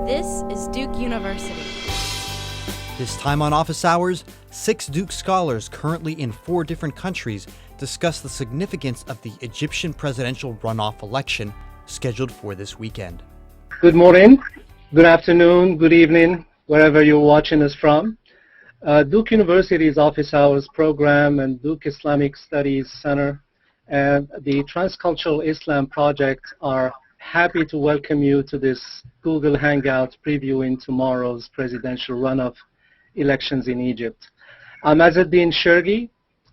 This is Duke University. This time on Office Hours, 6 Duke scholars currently in 4 different countries discuss the significance of the Egyptian presidential runoff election scheduled for this weekend. Good morning, good afternoon, good evening, wherever you're watching us from. Duke University's Office Hours program and Duke Islamic Studies Center and the Transcultural Islam Project are happy to welcome you to this Google Hangout previewing tomorrow's presidential runoff elections in Egypt. I'm Azzeddin Shergi,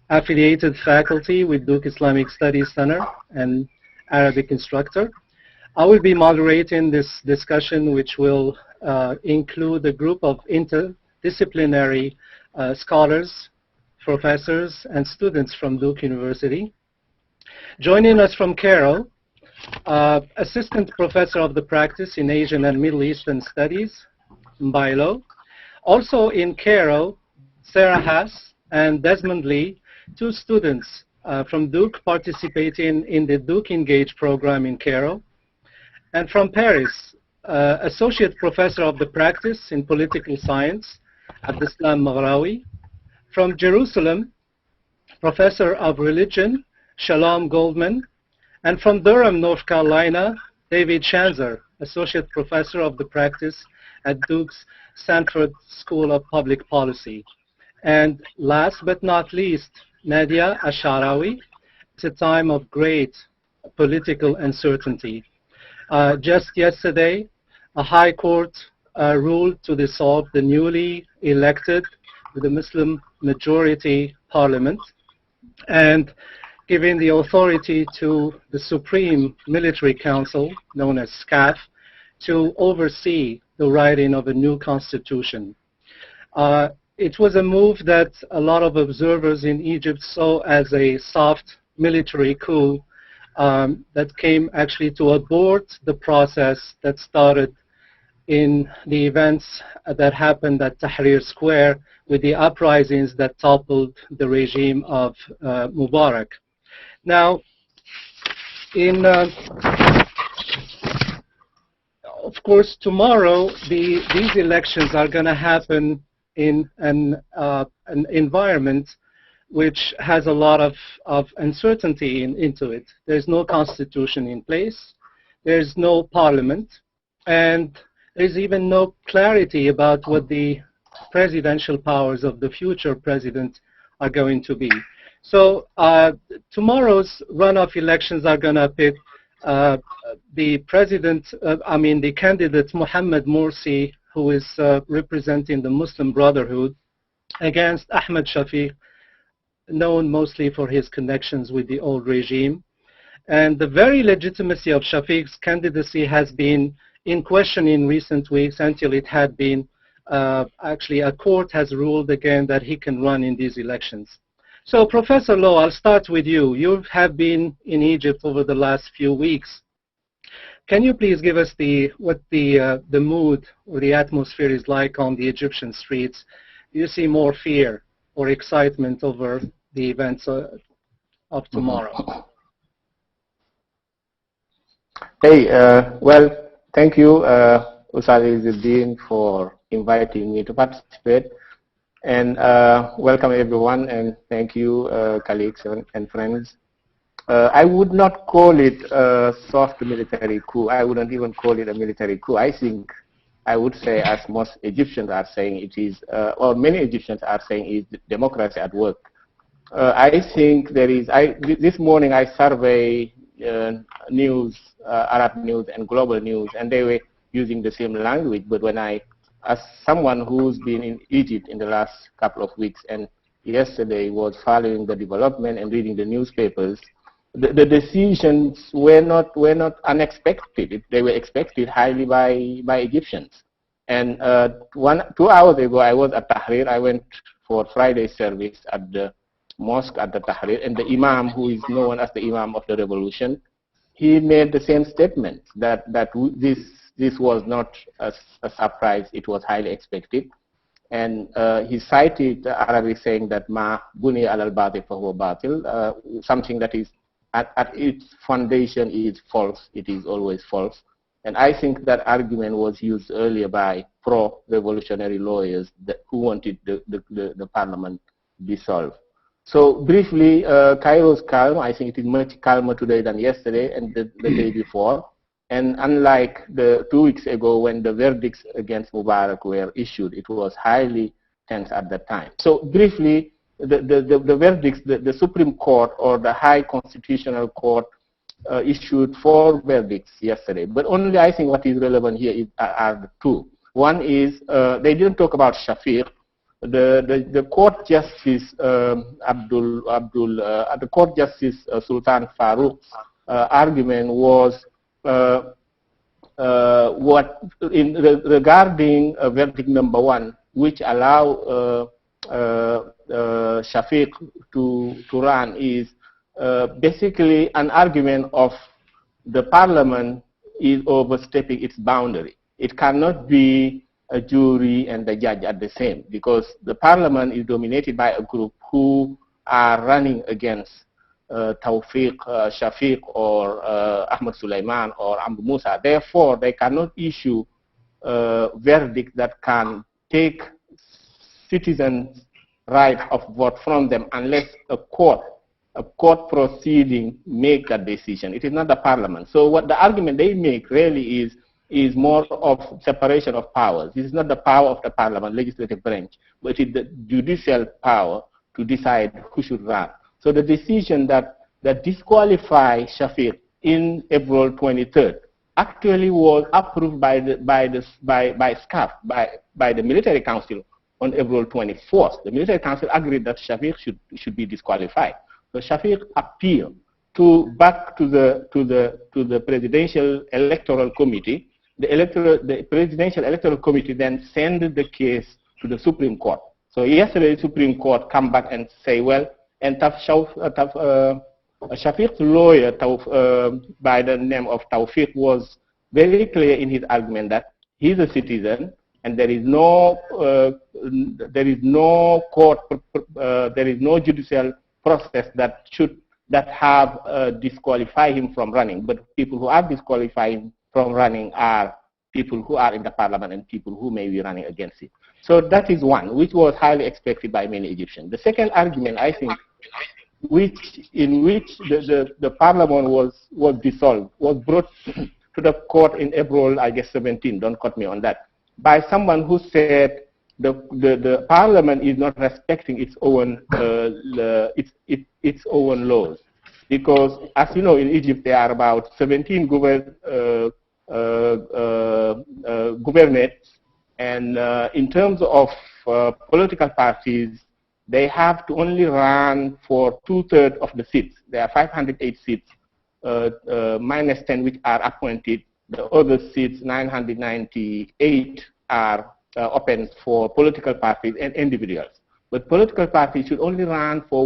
affiliated faculty with Duke Islamic Studies Center and Arabic instructor. I will be moderating this discussion, which will include a group of interdisciplinary scholars, professors, and students from Duke University. Joining us from Cairo, Assistant Professor of the Practice in Asian and Middle Eastern Studies, Mbaye Lo. Also in Cairo, Sarah Haas and Desmond Lee, 2 students from Duke participating in the DukeEngage program in Cairo. And from Paris, Associate Professor of the Practice in Political Science, Abdeslam Maghraoui. From Jerusalem, Professor of Religion, Shalom Goldman. And from Durham, North Carolina, David Shanzer, Associate Professor of the Practice at Duke's Sanford School of Public Policy. And last but not least, Nadia Asharawi. It's a time of great political uncertainty. Just yesterday, a high court ruled to dissolve the newly elected, with a Muslim majority parliament, and giving the authority to the Supreme Military Council, known as SCAF, to oversee the writing of a new constitution. It was a move that a lot of observers in Egypt saw as a soft military coup that came actually to abort the process that started in the events that happened at Tahrir Square with the uprisings that toppled the regime of Mubarak. Now, of course, tomorrow these elections are going to happen in an environment which has a lot of uncertainty into it. There's no constitution in place, there's no parliament, and there's even no clarity about what the presidential powers of the future president are going to be. So tomorrow's runoff elections are going to pit the candidate Mohamed Morsi, who is representing the Muslim Brotherhood, against Ahmed Shafik, known mostly for his connections with the old regime. And the very legitimacy of Shafik's candidacy has been in question in recent weeks until it had been, actually a court has ruled again that he can run in these elections. So Professor Lo, I'll start with you. You have been in Egypt over the last few weeks. Can you please give us what the mood or the atmosphere is like on the Egyptian streets? Do you see more fear or excitement over the events of tomorrow? Hey, well, thank you, Ustad Izzuddin, for inviting me to participate. And welcome everyone, and thank you, colleagues and friends. I would not call it a soft military coup. I wouldn't even call it a military coup. I think I would say, as most Egyptians are saying, it is, or many Egyptians are saying, is democracy at work. I think there is, this morning I surveyed news, Arab news and global news, and they were using the same language, but when as someone who's been in Egypt in the last couple of weeks and yesterday was following the development and reading the newspapers, the decisions were not unexpected. They were expected highly by Egyptians. And 2 hours ago, I was at Tahrir. I went for Friday service at the mosque at the Tahrir, and the Imam, who is known as the Imam of the Revolution, he made the same statement that this was not a surprise, it was highly expected. And he cited Arabic saying that ma buni al-batil fahuwa batil, something that is at its foundation is false, it is always false. And I think that argument was used earlier by pro-revolutionary lawyers who wanted the parliament dissolved. So briefly, Cairo's calm. I think it is much calmer today than yesterday and the day before. And unlike the 2 weeks ago when the verdicts against Mubarak were issued, it was highly tense at that time. So briefly, the verdicts, the Supreme Court or the High Constitutional Court issued 4 verdicts yesterday. But only I think what is relevant here are the 2. One is they didn't talk about Shafik. The court justice the court justice Sultan Farouk's argument was regarding verdict number 1, which allow Shafik to run, is basically an argument of the parliament is overstepping its boundary. It cannot be a jury and the judge at the same, because the parliament is dominated by a group who are running against Tawfiq Shafik or Ahmed Sulaiman or Amr Musa. Therefore, they cannot issue a verdict that can take citizens' right of vote from them unless a court proceeding make that decision. It is not the parliament. So what the argument they make really is more of separation of powers. This is not the power of the parliament, legislative branch, but it is the judicial power to decide who should run. So the decision that disqualified Shafik in April 23rd actually was approved by the military council on April 24th. The military council agreed that Shafik should be disqualified. So Shafik appealed back to the presidential electoral committee. The presidential electoral committee then sent the case to the Supreme Court. So yesterday, the Supreme Court come back and say, well, and Shafiq's lawyer, by the name of Tawfiq, was very clear in his argument that he's a citizen and there is no judicial process that have disqualified him from running. But people who are disqualified from running are people who are in the parliament and people who may be running against it. So that is one, which was highly expected by many Egyptians. The second argument, I think, in which the parliament was dissolved, was brought to the court in April, I guess 17, don't quote me on that, by someone who said the parliament is not respecting its own its own laws. Because, as you know, in Egypt there are about 17 governorates, and in terms of political parties, they have to only run for 2/3 of the seats. There are 508 seats, minus 10 which are appointed. The other seats, 998, are open for political parties and individuals. But political parties should only run for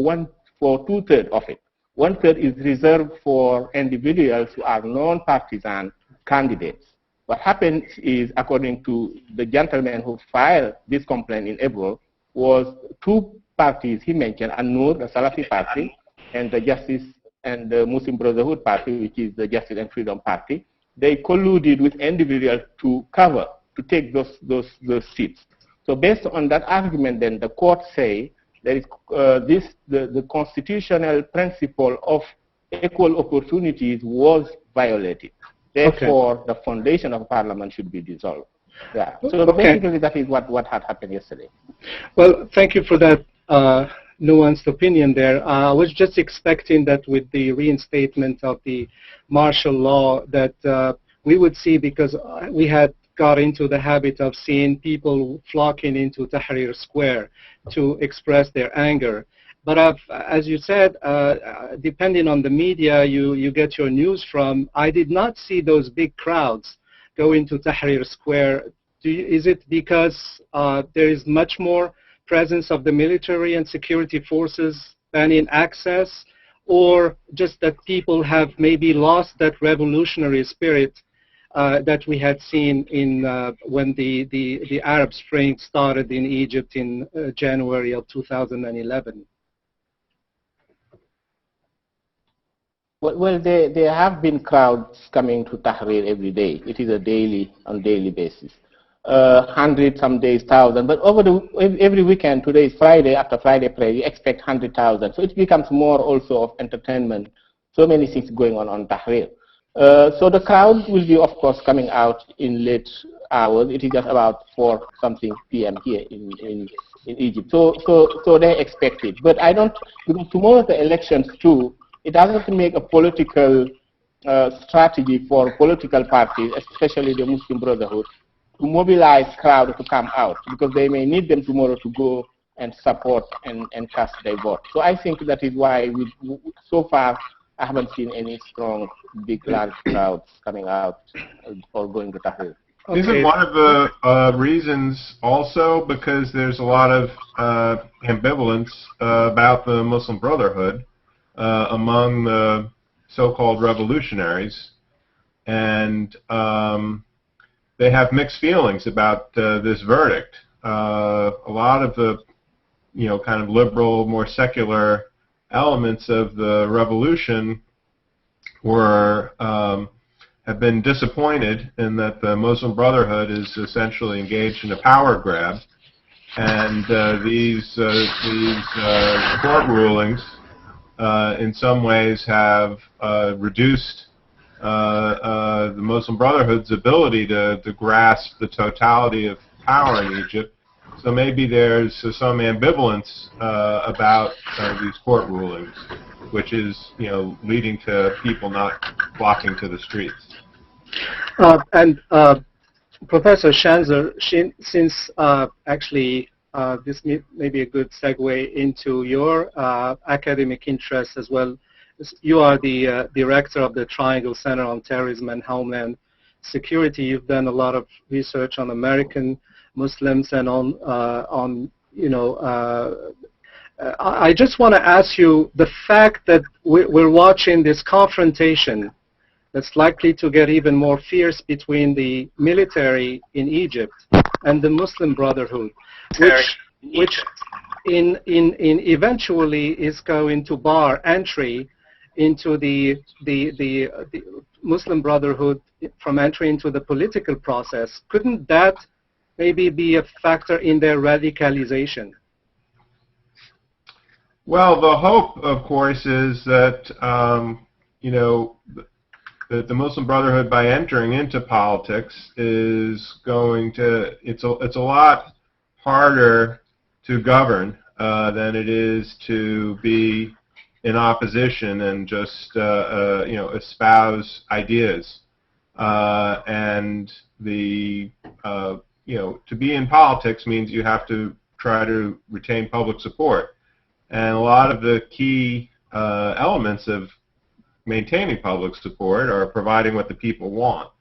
2/3 of it. 1/3 is reserved for individuals who are non-partisan candidates. What happens is, according to the gentleman who filed this complaint in April, was 2 parties he mentioned, An-Nur, the Salafi party, and the Justice and the Muslim Brotherhood party, which is the Justice and Freedom Party. They colluded with individuals to take those seats. So based on that argument, then the court say there is the constitutional principle of equal opportunities was violated. Therefore, the foundation of parliament should be dissolved. Yeah. So basically, that is what had happened yesterday. Well, thank you for that nuanced opinion there. I was just expecting that with the reinstatement of the martial law that we would see, because we had got into the habit of seeing people flocking into Tahrir Square to express their anger. But as you said, depending on the media you get your news from, I did not see those big crowds go into Tahrir Square. Is it because there is much more presence of the military and security forces banning access, or just that people have maybe lost that revolutionary spirit that we had seen in when the Arab Spring started in Egypt in January of 2011? Well, there have been crowds coming to Tahrir every day. It is a on daily basis. 100, some days 1,000, but every weekend, today is Friday, after Friday prayer, you expect 100,000. So it becomes more also of entertainment. So many things going on Tahrir. So the crowd will be, of course, coming out in late hours. It is just about 4 something p.m. here in Egypt. So they expect it. But I don't, because tomorrow the elections too, it doesn't make a political strategy for political parties, especially the Muslim Brotherhood, to mobilize crowd to come out, because they may need them tomorrow to go and support and cast their vote. So I think that is why so far I haven't seen any strong, big, large crowds coming out or going to Tahrir. Okay. Isn't one of the reasons also because there's a lot of ambivalence about the Muslim Brotherhood among the so-called revolutionaries, and they have mixed feelings about this verdict. A lot of the, kind of liberal, more secular elements of the revolution have been disappointed in that the Muslim Brotherhood is essentially engaged in a power grab, and these court rulings in some ways have reduced the Muslim Brotherhood's ability to grasp the totality of power in Egypt. So maybe there's some ambivalence about these court rulings, which is, leading to people not flocking to the streets. Professor Shanzer, since actually this may be a good segue into your academic interests as well. You are the director of the Triangle Center on Terrorism and Homeland Security. You've done a lot of research on American Muslims and I just want to ask you, the fact that we're watching this confrontation that's likely to get even more fierce between the military in Egypt and the Muslim Brotherhood, which in eventually is going to bar entry into the Muslim Brotherhood from entry into the political process. Couldn't that maybe be a factor in their radicalization? Well, the hope, of course, is that the Muslim Brotherhood, by entering into politics, is going to. It's a lot harder to govern than it is to be in opposition and just espouse ideas. And to be in politics means you have to try to retain public support. And a lot of the key elements of maintaining public support are providing what the people want.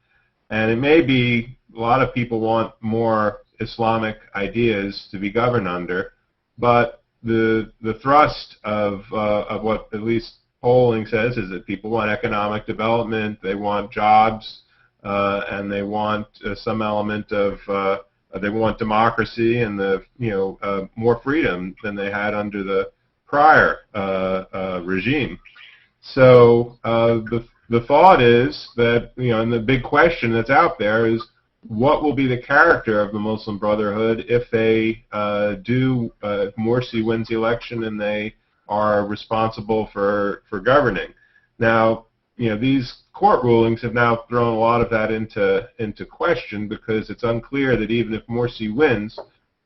And it may be a lot of people want more Islamic ideas to be governed under, but the thrust of what at least polling says is that people want economic development, they want jobs, and they want some element of they want democracy and more freedom than they had under the prior regime. So the thought is that, and the big question that's out there is, what will be the character of the Muslim Brotherhood if they if Morsi wins the election and they are responsible for governing? Now, these court rulings have now thrown a lot of that into question, because it's unclear that even if Morsi wins,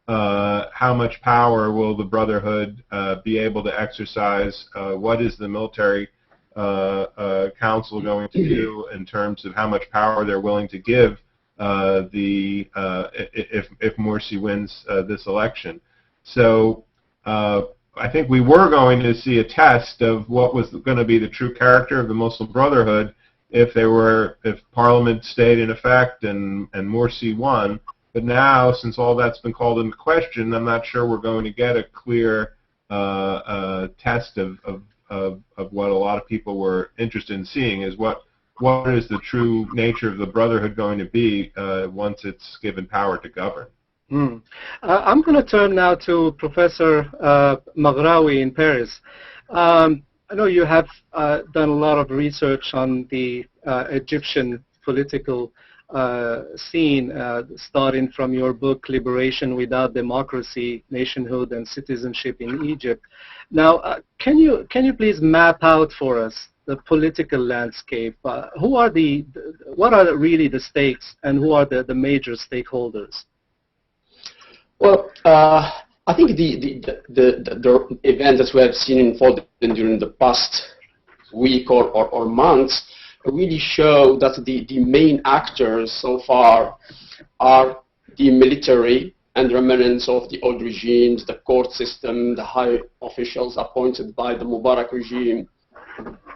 how much power will the Brotherhood be able to exercise? What is the military council going to do in terms of how much power they're willing to give if Morsi wins this election? So I think we were going to see a test of what was going to be the true character of the Muslim Brotherhood if Parliament stayed in effect and Morsi won. But now, since all that's been called into question, I'm not sure we're going to get a clear test of what a lot of people were interested in seeing, is what is the true nature of the Brotherhood going to be once it's given power to govern. I'm going to turn now to Professor Maghraoui in Paris. I know you have done a lot of research on the Egyptian political scene, starting from your book, Liberation Without Democracy, Nationhood and Citizenship in Egypt. Now, can you please map out for us the political landscape? What are really the stakes, and who are the major stakeholders? Well, I think the event that we have seen unfolding during the past week or months really show that the main actors so far are the military and remnants of the old regimes, the court system, the high officials appointed by the Mubarak regime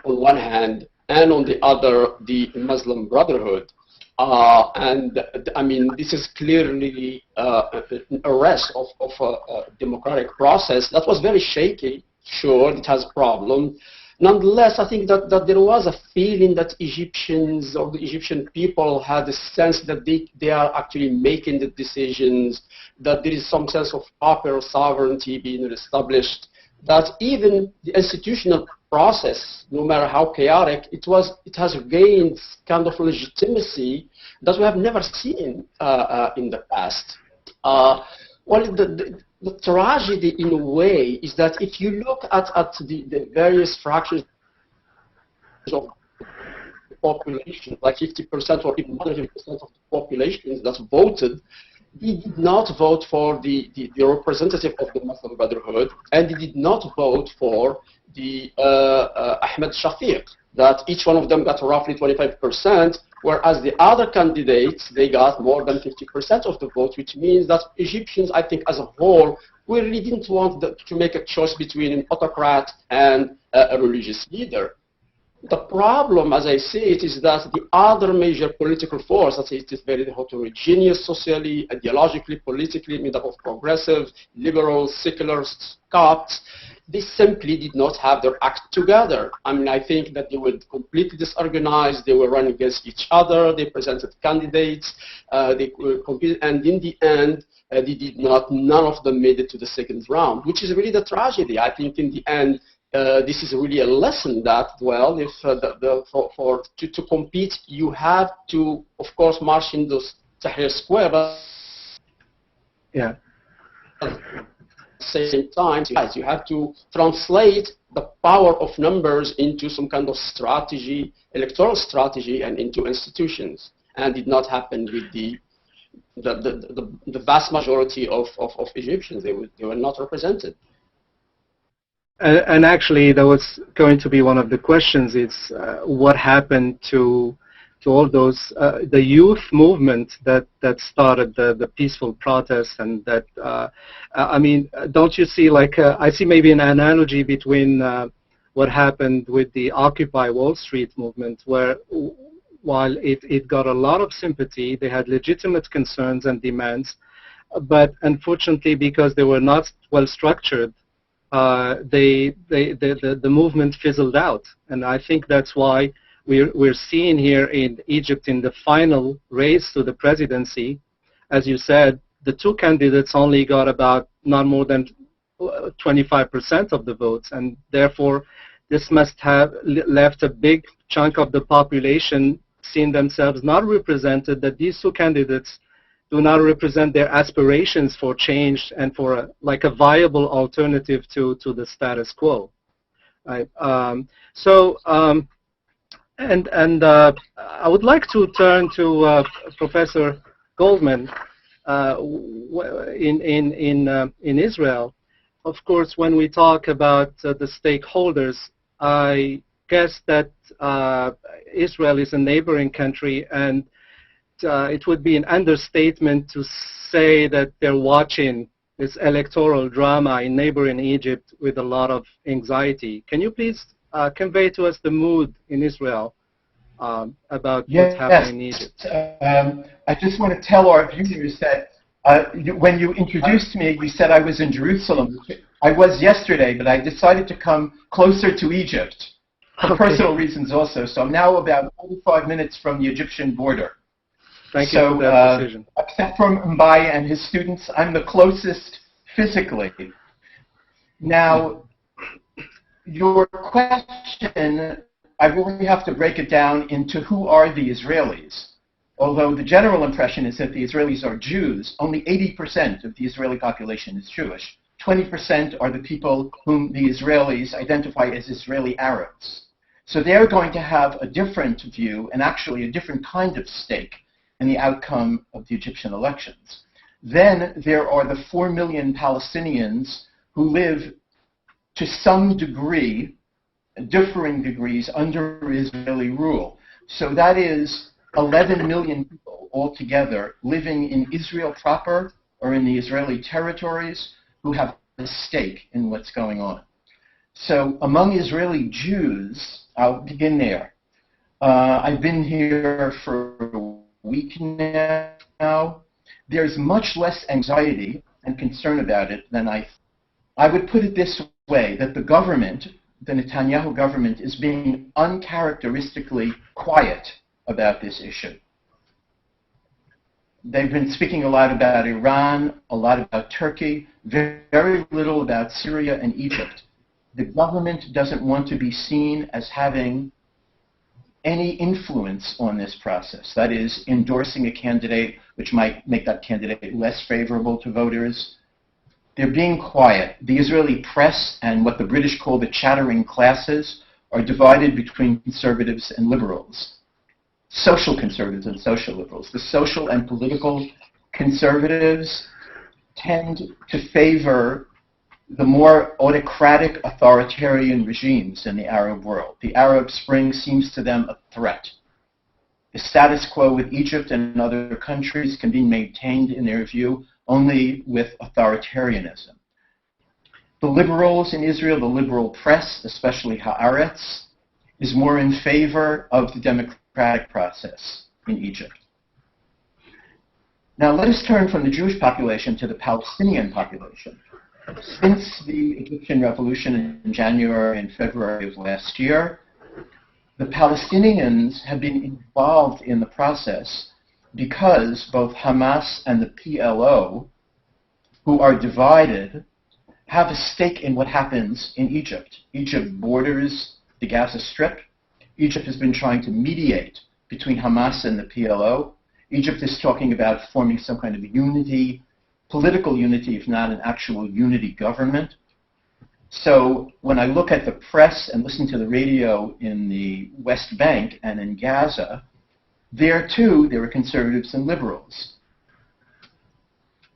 on one hand, and on the other, the Muslim Brotherhood. I mean, this is clearly an arrest of a democratic process that was very shaky. Sure, it has problems. Nonetheless, I think that there was a feeling that Egyptians or the Egyptian people had a sense that they are actually making the decisions, that there is some sense of popular sovereignty being established, that even the institutional process, no matter how chaotic, it has gained kind of legitimacy that we have never seen in the past. Well, the tragedy, in a way, is that if you look at the various fractions of the population, like 50% or even more than 50% of the population that voted, they did not vote for the representative of the Muslim Brotherhood, and they did not vote for the Ahmed Shafik, that each one of them got roughly 25%, whereas the other candidates, they got more than 50% of the vote, which means that Egyptians, I think, as a whole, we really didn't want to make a choice between an autocrat and a religious leader. The problem, as I see it, is that the other major political force, that it is very heterogeneous socially, ideologically, politically, made up of progressives, liberals, secularists, Copts, they simply did not have their act together. I mean, I think that they were completely disorganized. They were running against each other. They presented candidates. They competed, and in the end, none of them made it to the second round, which is really the tragedy. I think in the end, this is really a lesson that, well, if to compete, you have to, of course, march in the Tahrir Square, but yeah. At the same time, you have to translate the power of numbers into some kind of strategy, electoral strategy, and into institutions. And did not happen with the vast majority of Egyptians. They were not represented. And actually, that was going to be one of the questions. It's what happened to all those the youth movement that started the peaceful protests, and that I mean, don't you see, like I see maybe an analogy between what happened with the Occupy Wall Street movement, where while it got a lot of sympathy, they had legitimate concerns and demands, but unfortunately, because they were not well structured, the movement fizzled out. And I think that's why we're seeing here in Egypt, in the final race to the presidency, as you said, the two candidates only got about not more than 25% of the votes, and therefore this must have left a big chunk of the population seeing themselves not represented, that these two candidates do not represent their aspirations for change and for a viable alternative to the status quo. Right? And I would like to turn to Professor Goldman in Israel. Of course, when we talk about the stakeholders, I guess that Israel is a neighboring country, and it would be an understatement to say that they're watching this electoral drama in neighboring Egypt with a lot of anxiety. Can you please convey to us the mood in Israel about what's happening in Egypt? I just want to tell our viewers that when you introduced me, you said I was in Jerusalem. I was yesterday, but I decided to come closer to Egypt for personal reasons also. So I'm now about 45 minutes from the Egyptian border. Thank you for that decision. Except for Mbaye and his students, I'm the closest physically. Now, your question, I really have to break it down into who are the Israelis. Although the general impression is that the Israelis are Jews, only 80% of the Israeli population is Jewish. 20% are the people whom the Israelis identify as Israeli Arabs. So they're going to have a different view and actually a different kind of stake in the outcome of the Egyptian elections. Then there are the 4 million Palestinians who live to some degree, differing degrees, under Israeli rule. So that is 11 million people altogether living in Israel proper or in the Israeli territories who have a stake in what's going on. So among Israeli Jews, I'll begin there. I've been here for a week now. There's much less anxiety and concern about it than I would put it this way, that the government, the Netanyahu government, is being uncharacteristically quiet about this issue. They've been speaking a lot about Iran, a lot about Turkey, very little about Syria and Egypt. The government doesn't want to be seen as having any influence on this process. That is, endorsing a candidate which might make that candidate less favorable to voters. They're being quiet. The Israeli press and what the British call the chattering classes are divided between conservatives and liberals. Social conservatives and social liberals. The social and political conservatives tend to favor the more autocratic, authoritarian regimes in the Arab world. The Arab Spring seems to them a threat. The status quo with Egypt and other countries can be maintained, in their view, only with authoritarianism. The liberals in Israel, the liberal press, especially Haaretz, is more in favor of the democratic process in Egypt. Now let us turn from the Jewish population to the Palestinian population. Since the Egyptian revolution in January and February of last year, the Palestinians have been involved in the process because both Hamas and the PLO, who are divided, have a stake in what happens in Egypt. Egypt borders the Gaza Strip. Egypt has been trying to mediate between Hamas and the PLO. Egypt is talking about forming some kind of unity, political unity, if not an actual unity government. So when I look at the press and listen to the radio in the West Bank and in Gaza, there too, there are conservatives and liberals.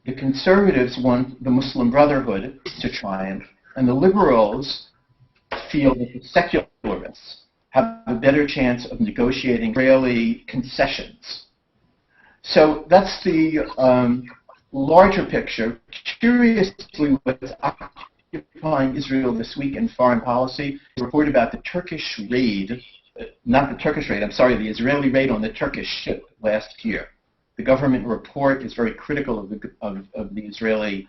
The conservatives want the Muslim Brotherhood to triumph, and the liberals feel that the secularists have a better chance of negotiating Israeli concessions. So that's the larger picture. Curiously, what's occupying Israel this week in foreign policy, a report about the Turkish raid, not the Turkish raid, I'm sorry, the Israeli raid on the Turkish ship last year. The government report is very critical of the Israeli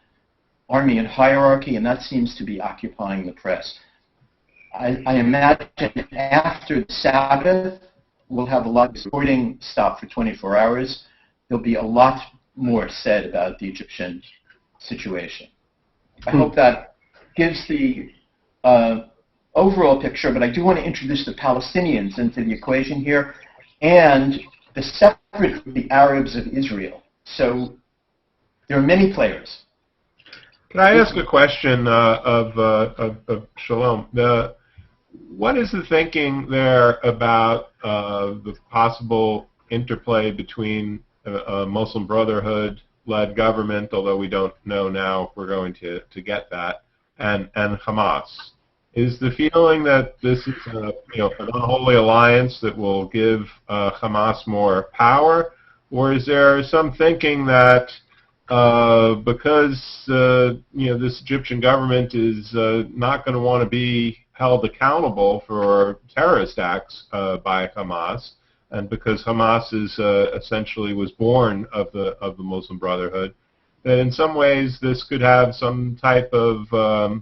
army and hierarchy, and that seems to be occupying the press. I imagine after the Sabbath, we'll have a lot of reporting stop for 24 hours. There'll be a lot more said about the Egyptian situation. I hope that gives the overall picture, but I do want to introduce the Palestinians into the equation here, and the separate the Arabs of Israel. So there are many players. Can I ask a question of Shalom? What is the thinking there about the possible interplay between a Muslim Brotherhood-led government, although we don't know now if we're going to get that, and Hamas? Is the feeling that this is an unholy alliance that will give Hamas more power, or is there some thinking that because this Egyptian government is not going to want to be held accountable for terrorist acts by Hamas, and because Hamas is essentially was born of the Muslim Brotherhood, that in some ways this could have some type of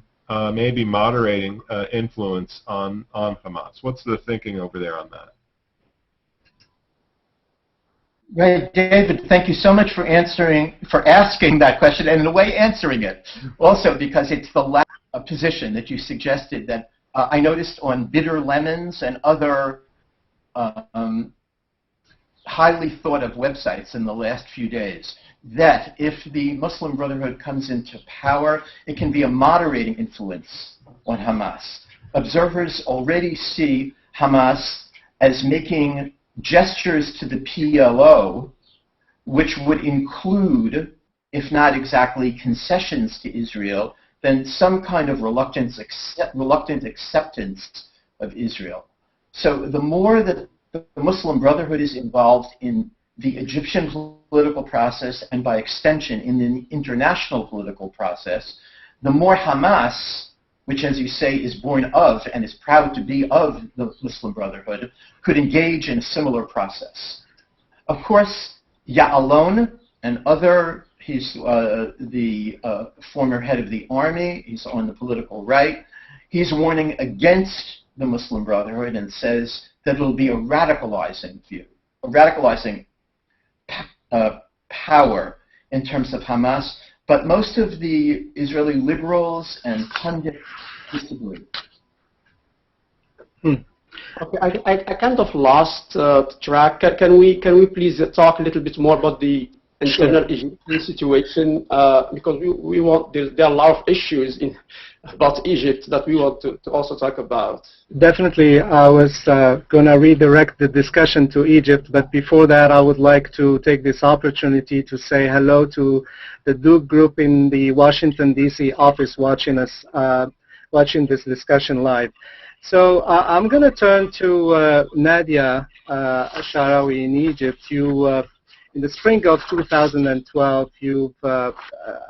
maybe moderating influence on Hamas? What's the thinking over there on that? Right, David, thank you so much for asking that question, and in a way answering it. Also, because it's the last position that you suggested, that I noticed on Bitter Lemons and other highly thought of websites in the last few days that if the Muslim Brotherhood comes into power, it can be a moderating influence on Hamas. Observers already see Hamas as making gestures to the PLO, which would include, if not exactly concessions to Israel, then some kind of reluctant acceptance of Israel. So the more that the Muslim Brotherhood is involved in the Egyptian political process and by extension in the international political process, the more Hamas, which as you say is born of and is proud to be of the Muslim Brotherhood, could engage in a similar process. Of course, Ya'alon and other, he's the former head of the army, he's on the political right, he's warning against the Muslim Brotherhood and says that it'll be a radicalizing view, a radicalizing power in terms of Hamas, but most of the Israeli liberals and pundits disagree. Okay, I kind of lost track. Can we please talk a little bit more about the internal Egyptian situation? Because we want there are a lot of issues about Egypt that we want to also talk about. Definitely, I was going to redirect the discussion to Egypt, but before that, I would like to take this opportunity to say hello to the Duke group in the Washington, D.C. office watching us, watching this discussion live. So I'm going to turn to Nadia Sharawi in Egypt. You, in the spring of 2012, you've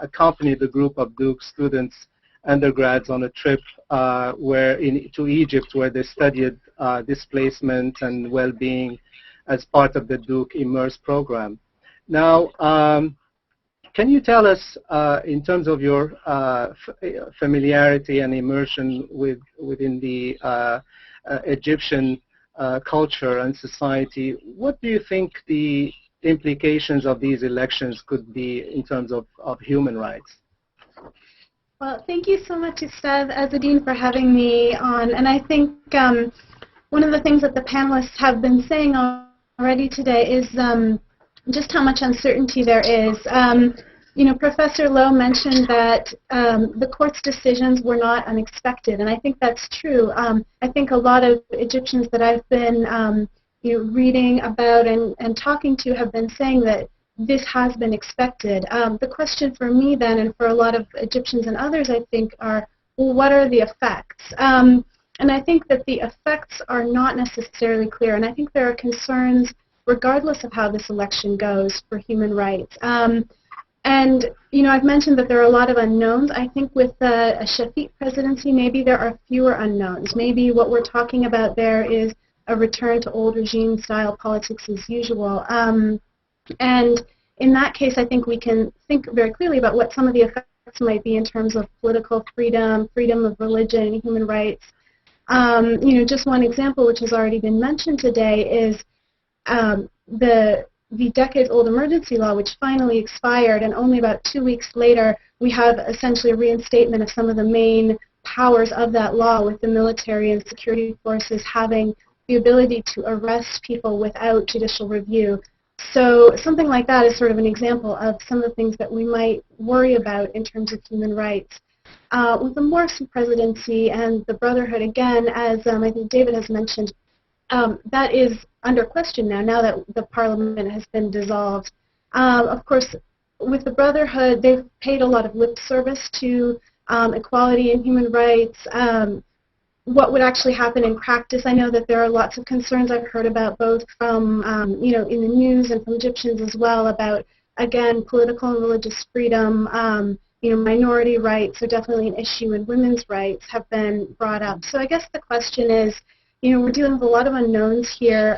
accompanied a group of Duke students, undergrads, on a trip to Egypt, where they studied displacement and well-being as part of the Duke Immerse program. Now, can you tell us, in terms of your familiarity and immersion within the Egyptian culture and society, what do you think the implications of these elections could be in terms of human rights? Well, thank you so much, Ustad Azadeen, for having me on. And I think one of the things that the panelists have been saying already today is just how much uncertainty there is. You know, Professor Lo mentioned that the court's decisions were not unexpected, and I think that's true. I think a lot of Egyptians that I've been reading about and talking to have been saying that this has been expected. The question for me then, and for a lot of Egyptians and others, I think, are, well, what are the effects? And I think that the effects are not necessarily clear, and I think there are concerns regardless of how this election goes for human rights. And, you know, I've mentioned that there are a lot of unknowns. I think with a Shafik presidency, maybe there are fewer unknowns. Maybe what we're talking about there is a return to old regime-style politics as usual. And in that case, I think we can think very clearly about what some of the effects might be in terms of political freedom, freedom of religion, human rights. You know, just one example, which has already been mentioned today, is the decades-old emergency law, which finally expired, and only about 2 weeks later, we have essentially a reinstatement of some of the main powers of that law, with the military and security forces having the ability to arrest people without judicial review. So something like that is sort of an example of some of the things that we might worry about in terms of human rights. With the Morsi presidency and the Brotherhood, again, as I think David has mentioned, that is under question now that the parliament has been dissolved. Of course, with the Brotherhood, they've paid a lot of lip service to equality and human rights. What would actually happen in practice? I know that there are lots of concerns I've heard about, both from in the news and from Egyptians as well, about, again, political and religious freedom. Minority rights are definitely an issue, and women's rights have been brought up. So I guess the question is, we're dealing with a lot of unknowns here.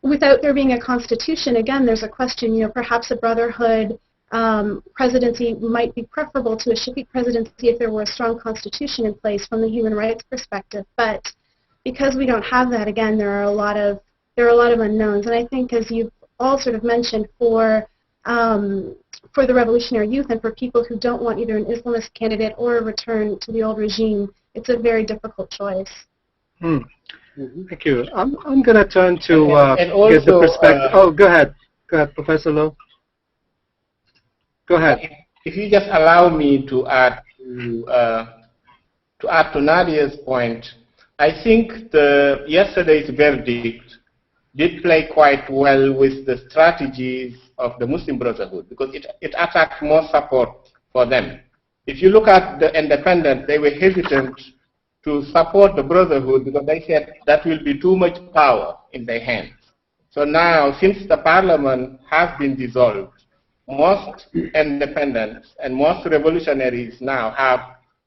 Without there being a constitution, again, there's a question, perhaps a Brotherhood presidency might be preferable to a Shafik presidency if there were a strong constitution in place from the human rights perspective. But because we don't have that, again, there are a lot of unknowns. And I think, as you've all sort of mentioned, for for the revolutionary youth and for people who don't want either an Islamist candidate or a return to the old regime, it's a very difficult choice. Thank you. I'm going to turn to and also, get the perspective. Go ahead. Go ahead, Professor Lo. Go ahead. If you just allow me to add to Nadia's point, I think yesterday's verdict did play quite well with the strategies of the Muslim Brotherhood because it attacked more support for them. If you look at the independents, they were hesitant to support the Brotherhood because they said that will be too much power in their hands. So now, since the parliament has been dissolved, most independents and most revolutionaries now have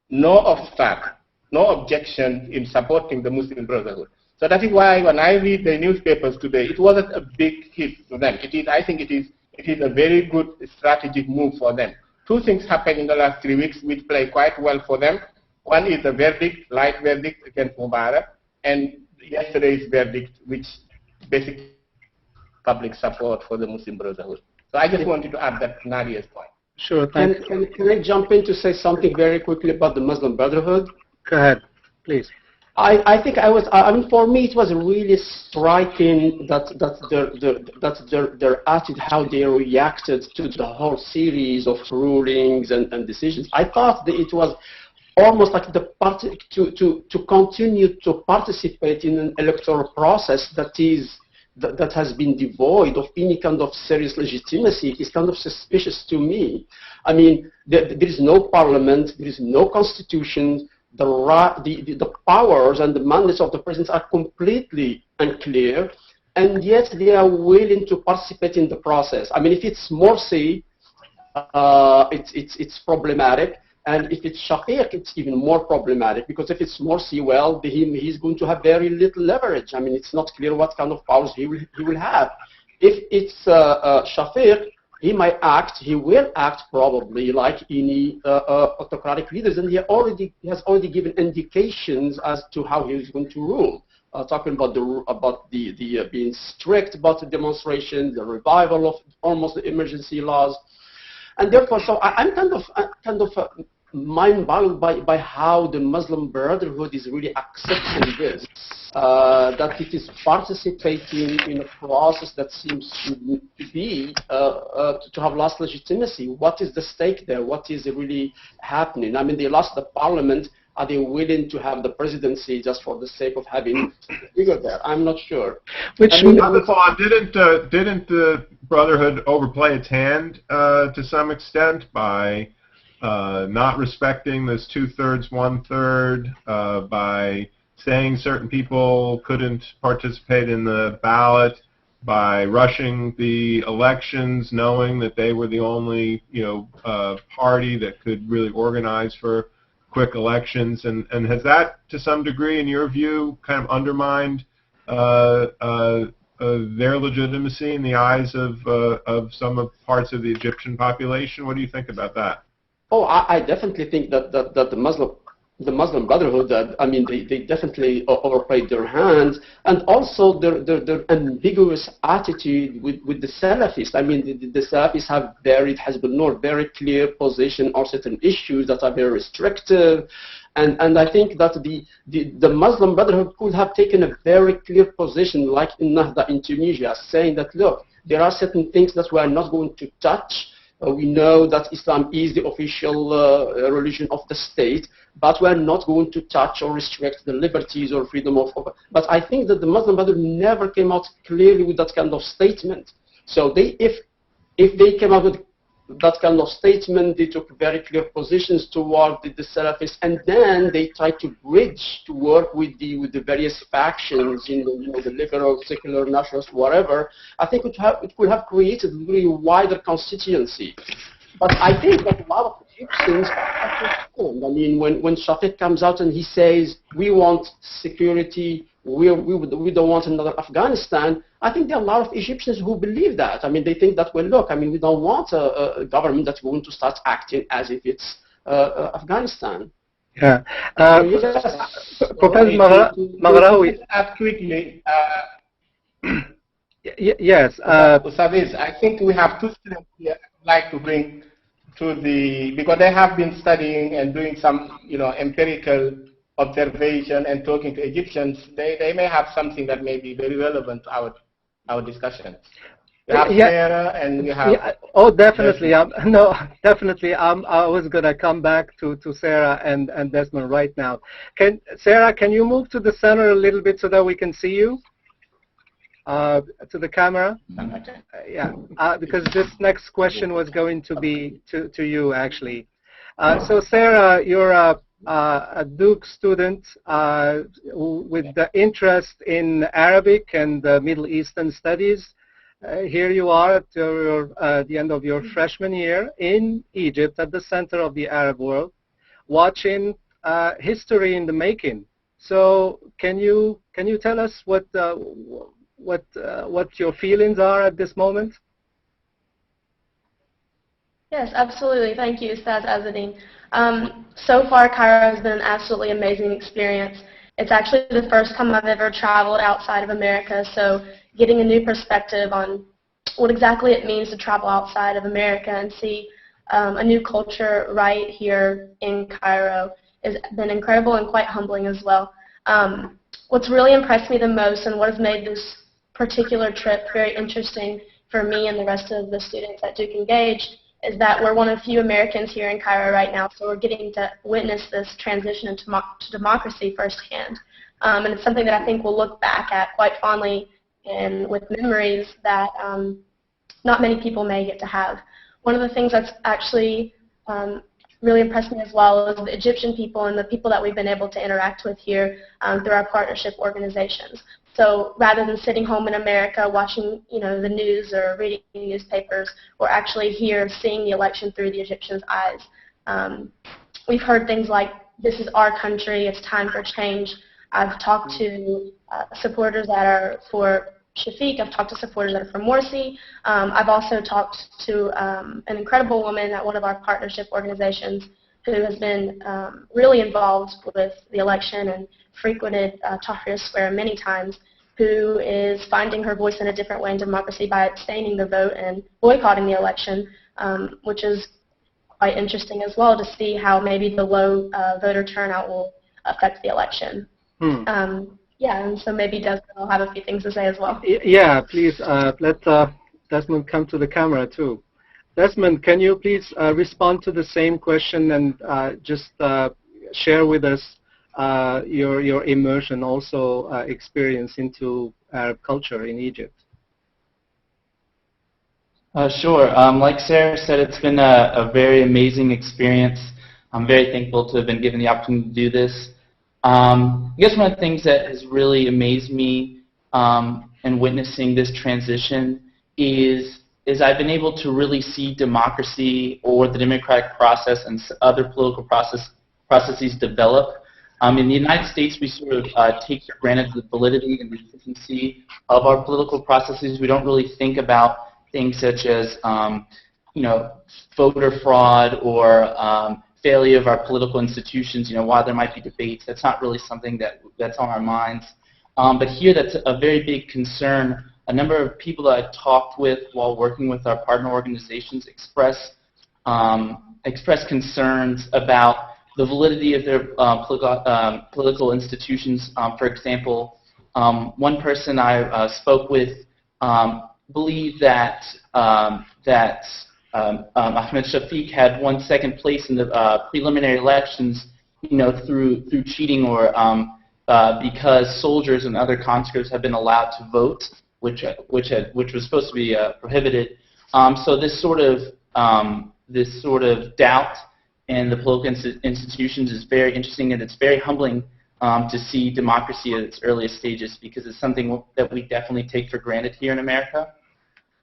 no obstacle, no objection in supporting the Muslim Brotherhood. So that is why when I read the newspapers today, it wasn't a big hit to them. I think it is a very good strategic move for them. Two things happened in the last 3 weeks which play quite well for them. One is the verdict, light verdict against Mubarak, and yesterday's verdict, which basically public support for the Muslim Brotherhood. So I just wanted to add that to Nadia's point. Sure, thank you. Can I jump in to say something very quickly about the Muslim Brotherhood? Go ahead, please. I think I mean, for me, it was really striking that their attitude, how they reacted to the whole series of rulings and decisions. I thought that it was almost like the party to continue to participate in an electoral process that has been devoid of any kind of serious legitimacy is kind of suspicious to me. I mean, there is no parliament, there is no constitution. The powers and the mandates of the president are completely unclear, and yet they are willing to participate in the process. I mean, if it's Morsi, it's problematic, and if it's Shafik, it's even more problematic, because if it's Morsi, well, he's going to have very little leverage. I mean, it's not clear what kind of powers he will have. If it's Shafik, he will act probably like any autocratic leaders, and he has already given indications as to how he is going to rule. Talking about the being strict about the demonstration, the revival of almost the emergency laws, and therefore, so I'm kind of mind-boggled by how the Muslim Brotherhood is really accepting this, that it is participating in a process that seems to be to have lost legitimacy. What is the stake there? What is really happening? I mean, they lost the parliament. Are they willing to have the presidency just for the sake of having a figure there? I'm not sure. Didn't the Brotherhood overplay its hand to some extent by not respecting this 2/3, 1/3, by saying certain people couldn't participate in the ballot, by rushing the elections, knowing that they were the only party that could really organize for quick elections, and has that to some degree, in your view, kind of undermined their legitimacy in the eyes of some parts of the Egyptian population? What do you think about that? Oh, I definitely think that the Muslim Brotherhood, I mean, they definitely overplayed their hands, and also their ambiguous attitude with the Salafists. I mean, the Salafists have very clear position on certain issues that are very restrictive, and I think that the Muslim Brotherhood could have taken a very clear position, like in Nahda in Tunisia, saying that, look, there are certain things that we are not going to touch. We know that Islam is the official religion of the state, but we are not going to touch or restrict the liberties or freedom of. But I think that the Muslim Brotherhood never came out clearly with that kind of statement. So if they came out with that kind of statement, they took very clear positions toward the Salafists, and then they tried to bridge to work with the various factions in the liberal, secular, nationalist, whatever. I think it could have created a really wider constituency. But I think that a lot of Egyptians are concerned. I mean, when Shafik comes out and he says, we want security, we don't want another Afghanistan, I think there are a lot of Egyptians who believe that. I mean, they think that, well, look, I mean, we don't want a government that's going to start acting as if it's Afghanistan. Yeah. Professor Maghraoui. Quickly. Yes. Ustadis, I think we have two things here. like to bring to because they have been studying and doing some, empirical observation and talking to Egyptians, they may have something that may be very relevant to our discussion. You have Sarah and you have... Yeah. Oh, definitely. No, definitely. I was going to come back to Sarah and Desmond right now. Sarah, can you move to the center a little bit so that we can see you? To the camera? Yeah, because this next question was going to be to you, actually. So, Sarah, you're a Duke student with the interest in Arabic and Middle Eastern studies. Here you are at the end of your freshman year in Egypt, at the center of the Arab world, watching history in the making. So, can you tell us what your feelings are at this moment? Yes, absolutely. Thank you, Ustaz Azzedine. So far, Cairo has been an absolutely amazing experience. It's actually the first time I've ever traveled outside of America, so getting a new perspective on what exactly it means to travel outside of America and see a new culture right here in Cairo has been incredible and quite humbling as well. What's really impressed me the most and what has made this particular trip very interesting for me and the rest of the students at DukeEngage is that we're one of few Americans here in Cairo right now, so we're getting to witness this transition into democracy firsthand. And it's something that I think we'll look back at quite fondly and with memories that not many people may get to have. One of the things that's actually really impressed me as well is the Egyptian people and the people that we've been able to interact with here through our partnership organizations. So rather than sitting home in America watching, the news or reading newspapers, we're actually here seeing the election through the Egyptians' eyes. We've heard things like, "This is our country, it's time for change." I've talked to supporters that are for Shafik. I've talked to supporters that are for Morsi. I've also talked to an incredible woman at one of our partnership organizations who has been really involved with the election and frequented Tahrir Square many times, who is finding her voice in a different way in democracy by abstaining the vote and boycotting the election, which is quite interesting as well to see how maybe the low voter turnout will affect the election. Yeah, and so maybe Desmond will have a few things to say as well. Yeah, please let Desmond come to the camera too. Desmond, can you please respond to the same question and just share with us your immersion, also experience into Arab culture in Egypt? Sure. Like Sarah said, it's been a very amazing experience. I'm very thankful to have been given the opportunity to do this. I guess one of the things that has really amazed me in witnessing this transition is I've been able to really see democracy or the democratic process and other political processes develop. In the United States, we sort of take for granted the validity and the efficiency of our political processes. We don't really think about things such as, voter fraud or failure of our political institutions. While there might be debates, that's not really something that's on our minds. But here, that's a very big concern. A number of people that I've talked with while working with our partner organizations express concerns about the validity of their political institutions. For example, one person I spoke with believed that Ahmed Shafik had won second place in the preliminary elections, through cheating or because soldiers and other conscripts have been allowed to vote, which was supposed to be prohibited. So this sort of doubt in the political institutions is very interesting, and it's very humbling to see democracy at its earliest stages, because it's something that we definitely take for granted here in America.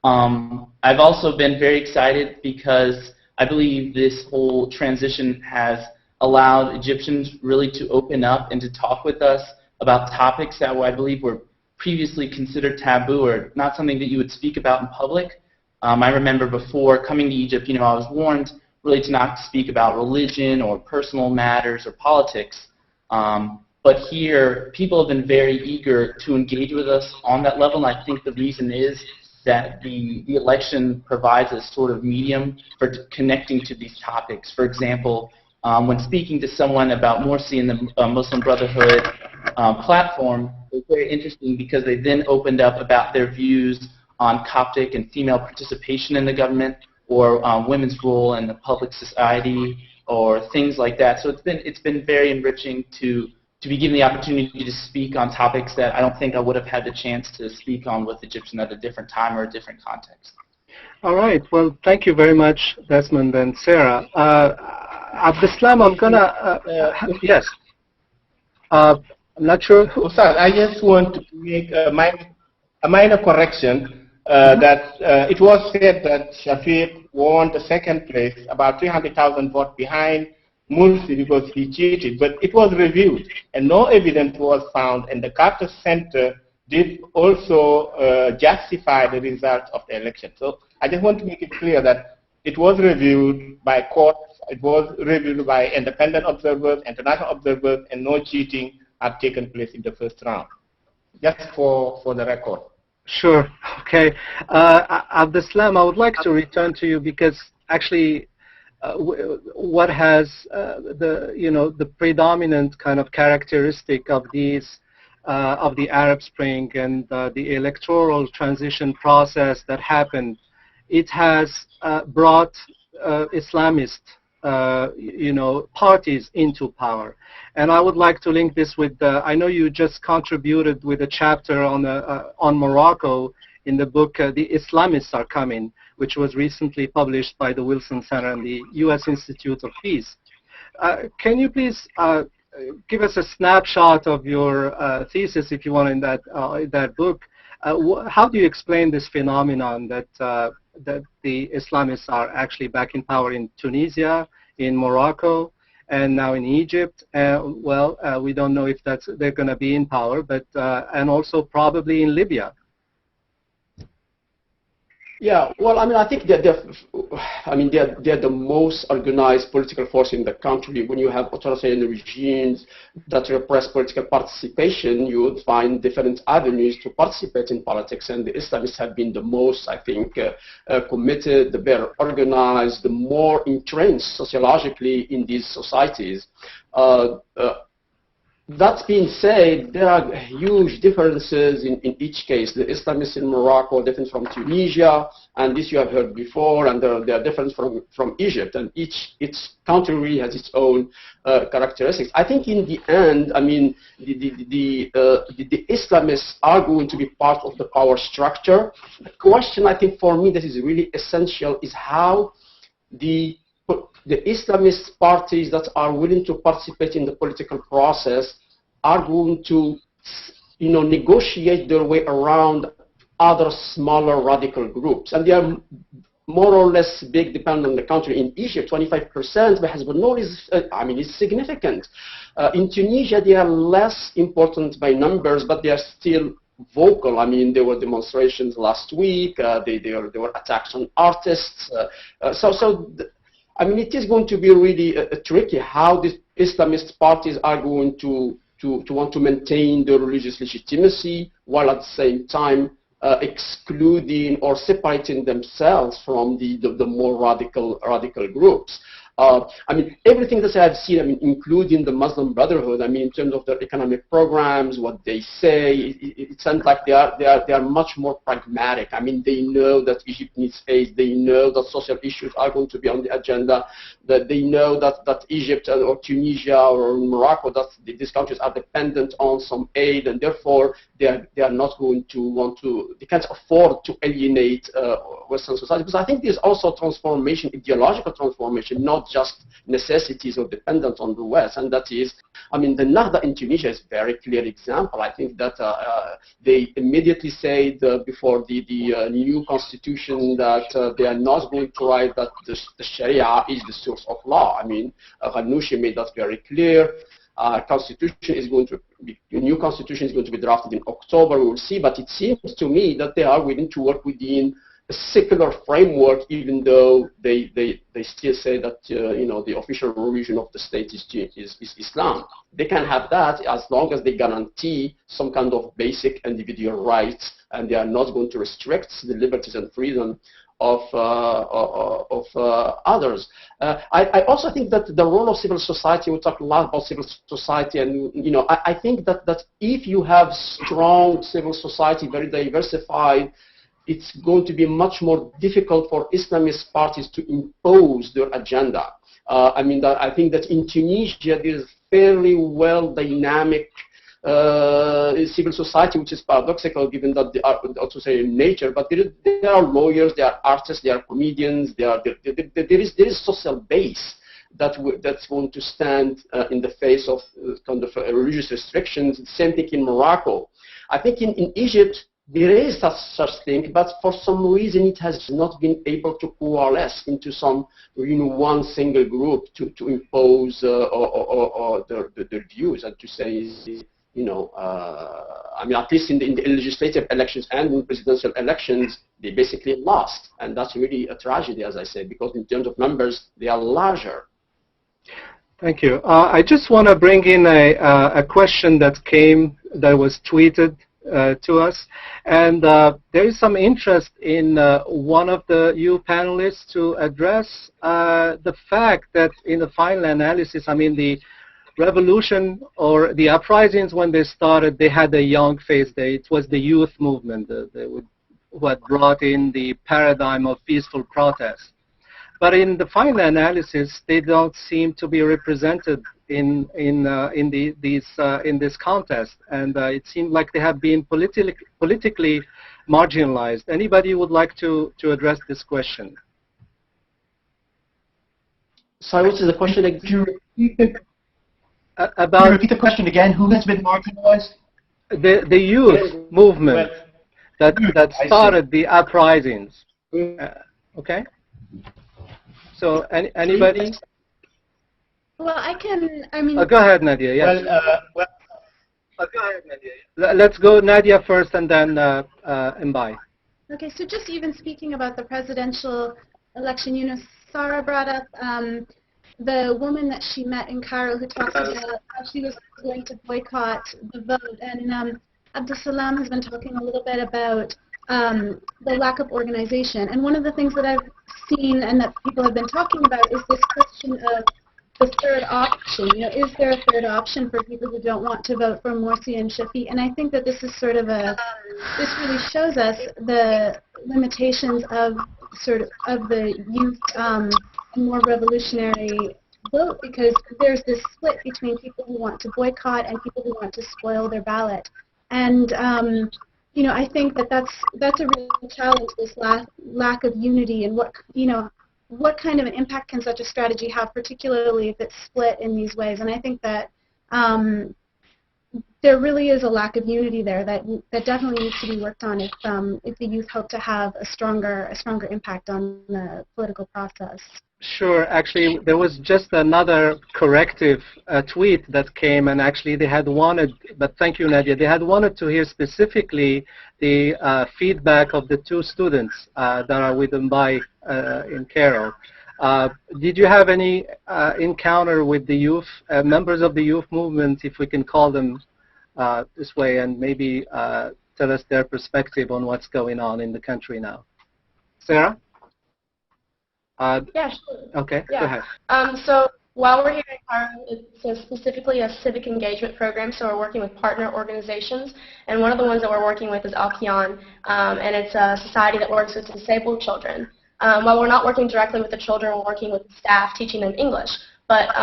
I've also been very excited because I believe this whole transition has allowed Egyptians really to open up and to talk with us about topics that I believe were previously considered taboo or not something that you would speak about in public. I remember before coming to Egypt, I was warned really to not speak about religion or personal matters or politics. But here, people have been very eager to engage with us on that level, and I think the reason is that the election provides a sort of medium for connecting to these topics. For example, when speaking to someone about Morsi and the Muslim Brotherhood platform, it was very interesting because they then opened up about their views on Coptic and female participation in the government, or women's role in the public society, or things like that. So it's been very enriching to be given the opportunity to speak on topics that I don't think I would have had the chance to speak on with Egyptian at a different time or a different context. All right. Well, thank you very much, Desmond and Sarah. Abdeslam, I'm gonna yes. I'm not sure. Ustaz, I just want to make a minor correction. That it was said that Shafik won the second place, about 300,000 votes behind Morsi because he cheated. But it was reviewed, and no evidence was found. And the Carter Center did also justify the result of the election. So I just want to make it clear that it was reviewed by courts, it was reviewed by independent observers, international observers, and no cheating had taken place in the first round. Just for the record. Sure. Okay. Abdeslam, I would like to return to you because actually what has the predominant kind of characteristic of these of the Arab Spring and the electoral transition process that happened, it has brought Islamist parties into power. And I would like to link this with I know you just contributed with a chapter on Morocco in the book The Islamists Are Coming, which was recently published by the Wilson Center and the U.S. Institute of Peace. Can you please give us a snapshot of your thesis, if you want, in that book? How do you explain this phenomenon that the Islamists are actually back in power in Tunisia, in Morocco, and now in Egypt? We don't know if they're going to be in power, but and also probably in Libya. Yeah, well, I mean, I think they're the most organized political force in the country. When you have authoritarian regimes that repress political participation, you would find different avenues to participate in politics, and the Islamists have been the most, I think, committed, the better organized, the more entrenched sociologically in these societies. That being said, there are huge differences in each case. The Islamists in Morocco are different from Tunisia, and this you have heard before, and they are different from Egypt, and each country has its own characteristics. I think in the end, I mean, the Islamists are going to be part of the power structure. The question, I think, for me that is really essential is how the Islamist parties that are willing to participate in the political process are going to, negotiate their way around other smaller radical groups. And they are more or less big, depending on the country. In Egypt, 25%, but Hezbollah is significant. In Tunisia, they are less important by numbers, but they are still vocal. I mean, there were demonstrations last week. There were attacks on artists. It is going to be really tricky how these Islamist parties are going to want to maintain their religious legitimacy while at the same time excluding or separating themselves from the more radical groups. Everything that I've seen, including the Muslim Brotherhood, in terms of their economic programs, what they say, it sounds like they are much more pragmatic. They know that Egypt needs aid. They know that social issues are going to be on the agenda. That they know that Egypt or Tunisia or Morocco, that these countries are dependent on some aid, and therefore they are not going to they can't afford to alienate Western society. Because I think there's also transformation, ideological transformation, not just necessities or dependence on the West, and that is, the Nahda in Tunisia is a very clear example. I think that they immediately said before the new constitution that they are not going to write that the Sharia is the source of law. Ghanouchi made that very clear. The new constitution is going to be drafted in October. We will see, but it seems to me that they are willing to work within a secular framework, even though they still say that the official religion of the state is Islam. They can have that as long as they guarantee some kind of basic individual rights and they are not going to restrict the liberties and freedom of others. I also think that the role of civil society, we talk a lot about civil society, and I think that if you have strong civil society, very diversified, it's going to be much more difficult for Islamist parties to impose their agenda. I think that in Tunisia there is fairly well dynamic civil society, which is paradoxical given that they are also say in nature, but there are lawyers, there are artists, there are comedians, there is social base that's going to stand in the face of kind of religious restrictions. Same thing in Morocco. I think in Egypt there is such thing, but for some reason it has not been able to coalesce into some one single group to impose their views and to say, at least in the legislative elections and in presidential elections, they basically lost. And that's really a tragedy, as I said, because in terms of numbers, they are larger. Thank you. I just want to bring in a question that was tweeted to us. And there is some interest in one of you panelists to address the fact that in the final analysis, the revolution or the uprisings, when they started, they had a young face there. It was the youth movement who had brought in the paradigm of peaceful protest. But in the final analysis, they don't seem to be represented in this contest, and it seemed like they have been politically marginalized. Anybody would like to address this question? Sorry, what is the question again? Can you repeat the question again? Who has been marginalized? The youth movement that started the uprisings. Okay. So anybody? Well, go ahead, Nadia. Yes. Go ahead, Nadia. Let's go Nadia first, and then Mbaye. Okay. So just even speaking about the presidential election, Sarah brought up the woman that she met in Cairo who talked about how she was going to boycott the vote, and Abdul Salam has been talking a little bit about the lack of organization. And one of the things that I've seen and that people have been talking about is this question of the third option. Is there a third option for people who don't want to vote for Morsi and Shafik? And I think that this is sort of this really shows us the limitations of the youth more revolutionary vote, because there's this split between people who want to boycott and people who want to spoil their ballot. And I think that that's a real challenge, this lack of unity, and what kind of an impact can such a strategy have, particularly if it's split in these ways. And I think that there really is a lack of unity there that definitely needs to be worked on if the youth hope to have a stronger impact on the political process. Sure. Actually, there was just another corrective tweet that came, and actually they had wanted, but thank you, Nadia, they had wanted to hear specifically the feedback of the two students that are with Mbaye in Cairo. Did you have any encounter with the youth, members of the youth movement, if we can call them this way, and maybe tell us their perspective on what's going on in the country now? Sarah? Yeah, sure. Okay, yeah. Go ahead. So while we're here in Cairo, it's specifically a civic engagement program, so we're working with partner organizations, and one of the ones that we're working with is Al-Qiyan, and it's a society that works with disabled children. While we're not working directly with the children, we're working with the staff, teaching them English, but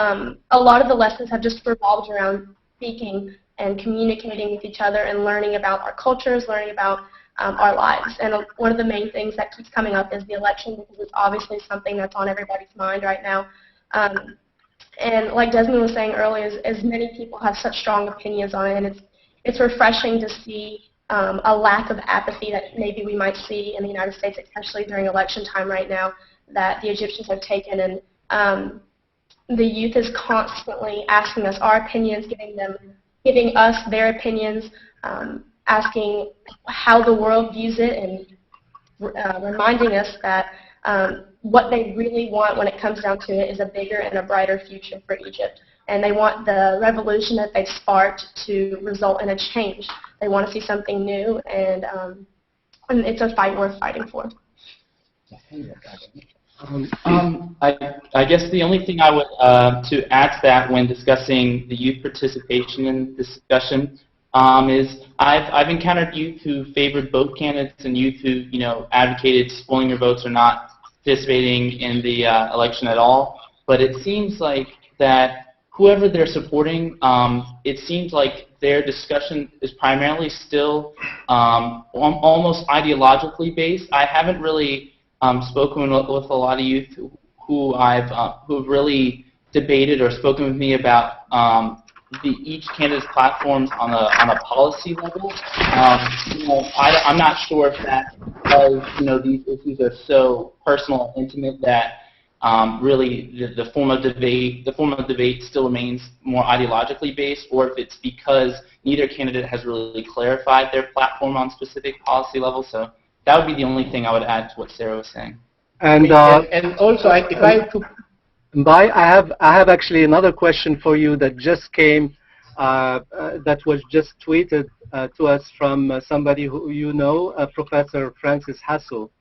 a lot of the lessons have just revolved around speaking and communicating with each other and learning about our cultures, learning about our lives. And one of the main things that keeps coming up is the election, because it's obviously something that's on everybody's mind right now. And like Desmond was saying earlier, as many people have such strong opinions on it, and it's refreshing to see a lack of apathy that maybe we might see in the United States, especially during election time right now, that the Egyptians have taken. And the youth is constantly asking us our opinions, giving us their opinions, asking how the world views it, and reminding us that what they really want when it comes down to it is a bigger and a brighter future for Egypt. And they want the revolution that they've sparked to result in a change. They want to see something new, and and it's a fight worth fighting for. I guess the only thing I would to add to that when discussing the youth participation in this discussion is I've encountered youth who favored both candidates and youth who advocated spoiling your votes or not participating in the election at all. But it seems like that whoever they're supporting, it seems like their discussion is primarily still almost ideologically based. I haven't really spoken with a lot of youth who have really debated or spoken with me about each candidate's platforms on a policy level. I'm not sure if that because these issues are so personal and intimate that really the form of debate still remains more ideologically based, or if it's because neither candidate has really clarified their platform on specific policy levels. So that would be the only thing I would add to what Sarah was saying. And also, if I could, Mbaye, I have actually another question for you that just came, that was just tweeted to us from somebody who Professor Frances Hassel.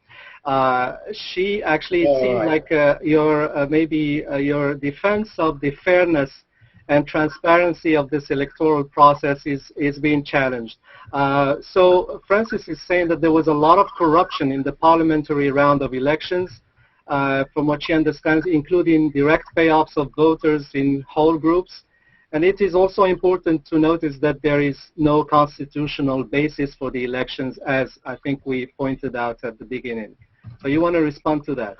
She actually, it seems like your defense of the fairness and transparency of this electoral process is being challenged. So Francis is saying that there was a lot of corruption in the parliamentary round of elections, from what she understands, including direct payoffs of voters in whole groups. And it is also important to notice that there is no constitutional basis for the elections, as I think we pointed out at the beginning. So you want to respond to that?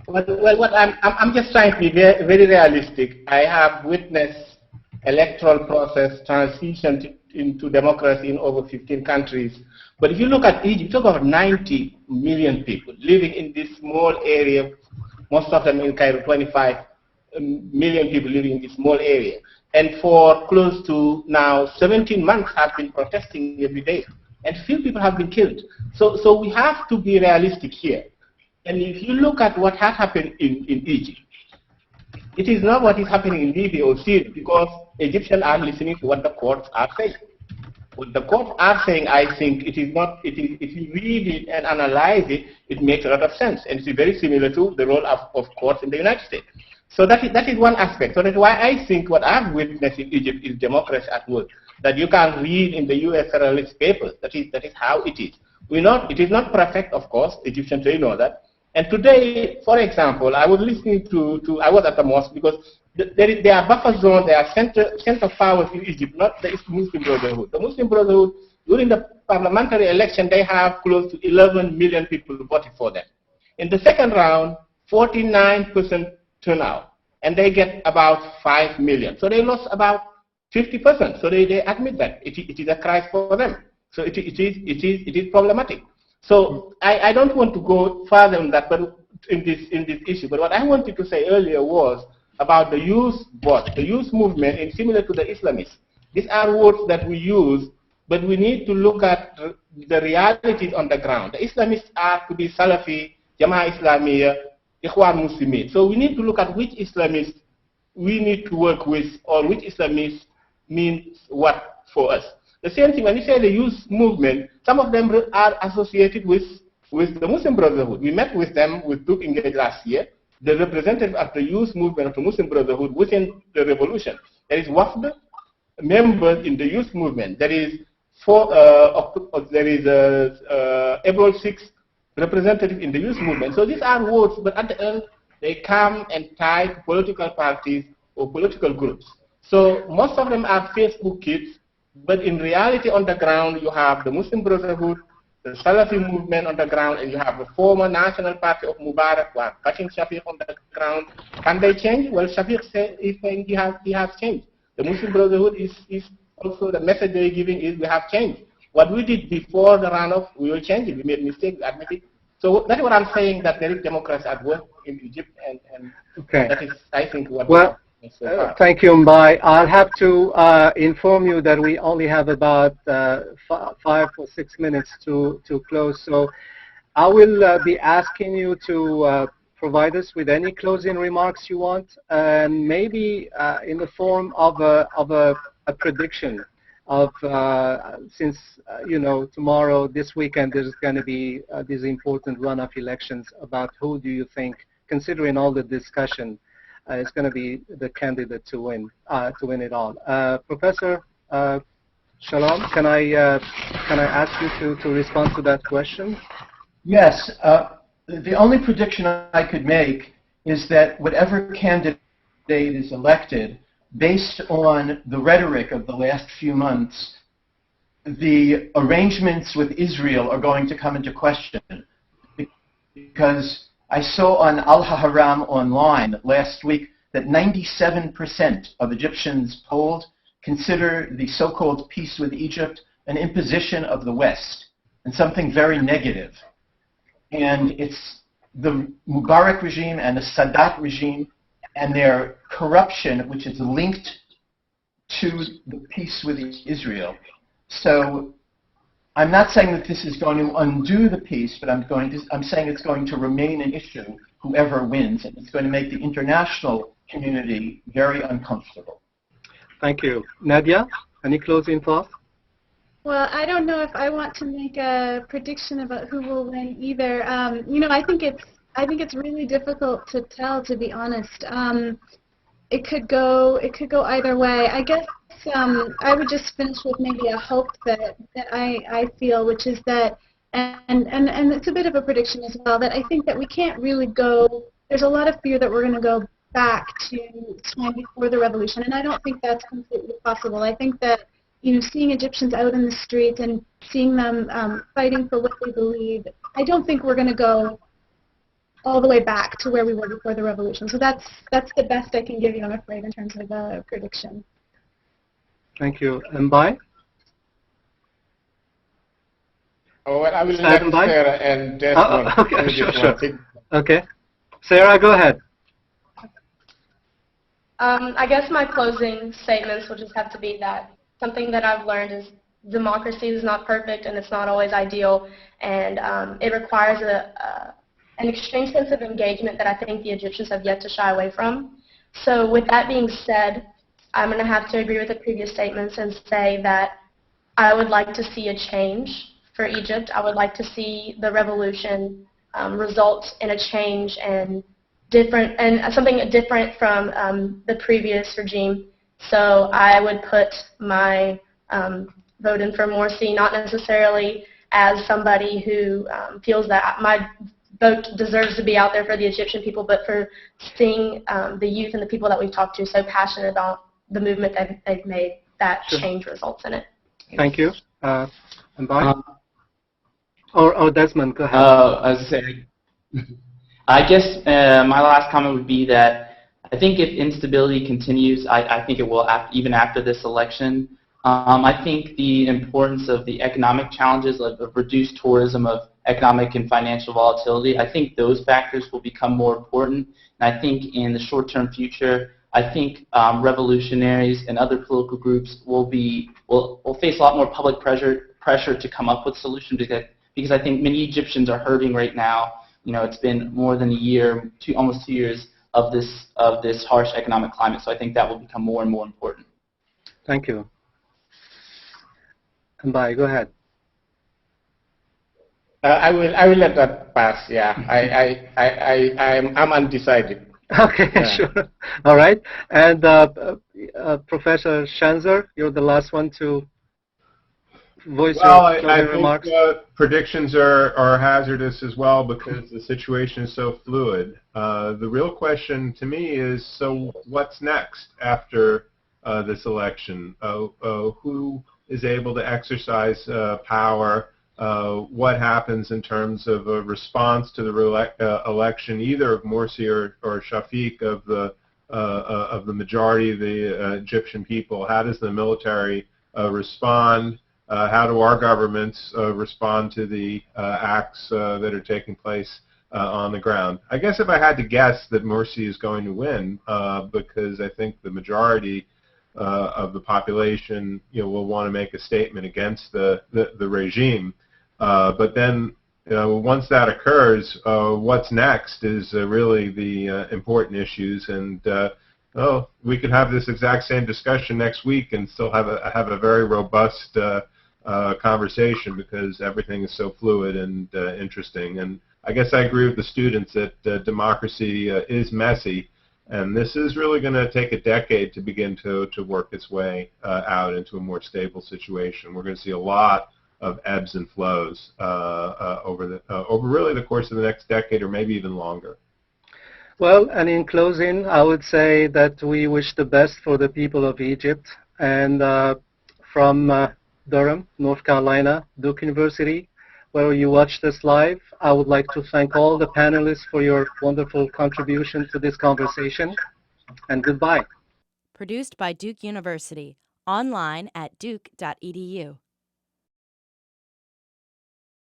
Well, what I'm just trying to be very realistic. I have witnessed electoral process transition into democracy in over 15 countries. But if you look at Egypt, you talk about 90 million people living in this small area, most of them in Cairo, 25 million people living in this small area. And for close to now 17 months have been protesting every day. And few people have been killed. So we have to be realistic here. And if you look at what has happened in Egypt, it is not what is happening in Libya or Syria, because Egyptians are listening to what the courts are saying. What the courts are saying, I think it is not, if you read it and analyze it, it makes a lot of sense. And it's very similar to the role of courts in the United States. So that is one aspect. So that's why I think what I've witnessed in Egypt is democracy at work. That you can read in the U.S. Federalist Papers. That is how it is. It is not perfect, of course. Egyptians, they know that. And today, for example, I was listening I was at the mosque, because there are buffer zones, there are center powers in Egypt, not the Muslim Brotherhood. The Muslim Brotherhood, during the parliamentary election, they have close to 11 million people voted for them. In the second round, 49% turnout, and they get about 5 million. So they lost about 50%. So they admit that it is a crisis for them. So it is problematic. So I don't want to go further on that, but in this issue. But what I wanted to say earlier was about the youth vote, the youth movement, and similar to the Islamists. These are words that we use, but we need to look at the realities on the ground. The Islamists are to be Salafi, Jama'ah Islamiyah, Ikhwan Muslimin. So we need to look at which Islamists we need to work with, or which Islamists means what for us. The same thing when you say the youth movement, some of them are associated with the Muslim Brotherhood. We met with them with DukeEngage last year, the representative of the youth movement of the Muslim Brotherhood within the revolution. There is WAFD members in the youth movement. There is April 6th representative in the youth movement. So these are words, but at the end they come and tie to political parties or political groups. So most of them are Facebook kids, but in reality on the ground you have the Muslim Brotherhood, the Salafi movement on the ground, and you have the former National Party of Mubarak, who are Ahmed Shafik on the ground. Can they change? Well, Shafik is saying he has changed. The Muslim Brotherhood is also, the message they're giving is we have changed. What we did before the runoff, we will change it. We made mistakes, we admit it. So that's what I'm saying, that there is democracy at work in Egypt, and okay. That is, I think, what thank you, Mbaye. I'll have to inform you that we only have about 5 or 6 minutes to close. So I will be asking you to provide us with any closing remarks you want, and maybe in the form of a prediction. of since you know, tomorrow, this weekend, there's going to be these important runoff elections about who do you think, considering all the discussion, is going to be the candidate to win it all. Professor Shalom, can I ask you to respond to that question? Yes. The only prediction I could make is that whatever candidate is elected, based on the rhetoric of the last few months, the arrangements with Israel are going to come into question. Because I saw on Al-Haram online last week that 97% of Egyptians polled consider the so-called peace with Egypt an imposition of the West and something very negative. And it's the Mubarak regime and the Sadat regime and their corruption, which is linked to the peace with Israel. So I'm not saying that this is going to undo the peace, but I'm saying it's going to remain an issue, whoever wins, and it's going to make the international community very uncomfortable. Thank you. Nadia, any closing thoughts? Well, I don't know if I want to make a prediction about who will win either. You know, I think it's really difficult to tell, to be honest. It could go either way. I guess I would just finish with maybe a hope that I feel, which is that, and it's a bit of a prediction as well, that I think that we can't really go. There's a lot of fear that we're going to go back to time before the revolution, and I don't think that's completely possible. I think that, you know, seeing Egyptians out in the streets and seeing them fighting for what they believe, I don't think we're going to go all the way back to where we were before the revolution. So that's the best I can give you, I'm afraid, in terms of a prediction. Thank you. Mbaye? Oh, well, I will let Sarah and Desmond. Okay, sure. Okay. Sarah, go ahead. I guess my closing statements will just have to be that something that I've learned is democracy is not perfect and it's not always ideal, and it requires an extreme sense of engagement that I think the Egyptians have yet to shy away from. So with that being said, I'm going to have to agree with the previous statements and say that I would like to see a change for Egypt. I would like to see the revolution result in a change and something different from the previous regime. So I would put my vote in for Morsi, not necessarily as somebody who feels that my vote deserves to be out there for the Egyptian people, but for seeing the youth and the people that we've talked to so passionate about the movement that they've made, that change results in it. Thank you. Mbaye? Or Desmond, go ahead. I guess my last comment would be that I think if instability continues, I think it will, even after this election. I think the importance of the economic challenges of reduced tourism, of economic and financial volatility, I think those factors will become more important. And I think in the short-term future, I think revolutionaries and other political groups will face a lot more public pressure to come up with solutions, because I think many Egyptians are hurting right now. You know, it's been more than a year, almost 2 years of this harsh economic climate. So I think that will become more and more important. Thank you. Mbaye, go ahead. I will let that pass. Yeah, I'm undecided. Okay, yeah. Sure. All right. And Professor Shanzer, you're the last one to voice your closing remarks. I think predictions are hazardous as well because the situation is so fluid. The real question to me is, so what's next after this election? Who is able to exercise power? What happens in terms of a response to the election, either of Morsi or Shafik, of the majority of the Egyptian people? How does the military respond? How do our governments respond to the acts that are taking place on the ground? I guess if I had to guess that Morsi is going to win, because I think the majority of the population, will want to make a statement against the regime. But then, once that occurs, what's next is really the important issues. And Oh, we could have this exact same discussion next week and still have a very robust conversation, because everything is so fluid and interesting. And I guess I agree with the students that democracy is messy, and this is really going to take a decade to begin to work its way out into a more stable situation. We're going to see a lot of ebbs and flows over really the course of the next decade, or maybe even longer. Well, and in closing, I would say that we wish the best for the people of Egypt. And from Durham, North Carolina, Duke University, where you watch this live, I would like to thank all the panelists for your wonderful contribution to this conversation. And goodbye. Produced by Duke University. Online at duke.edu.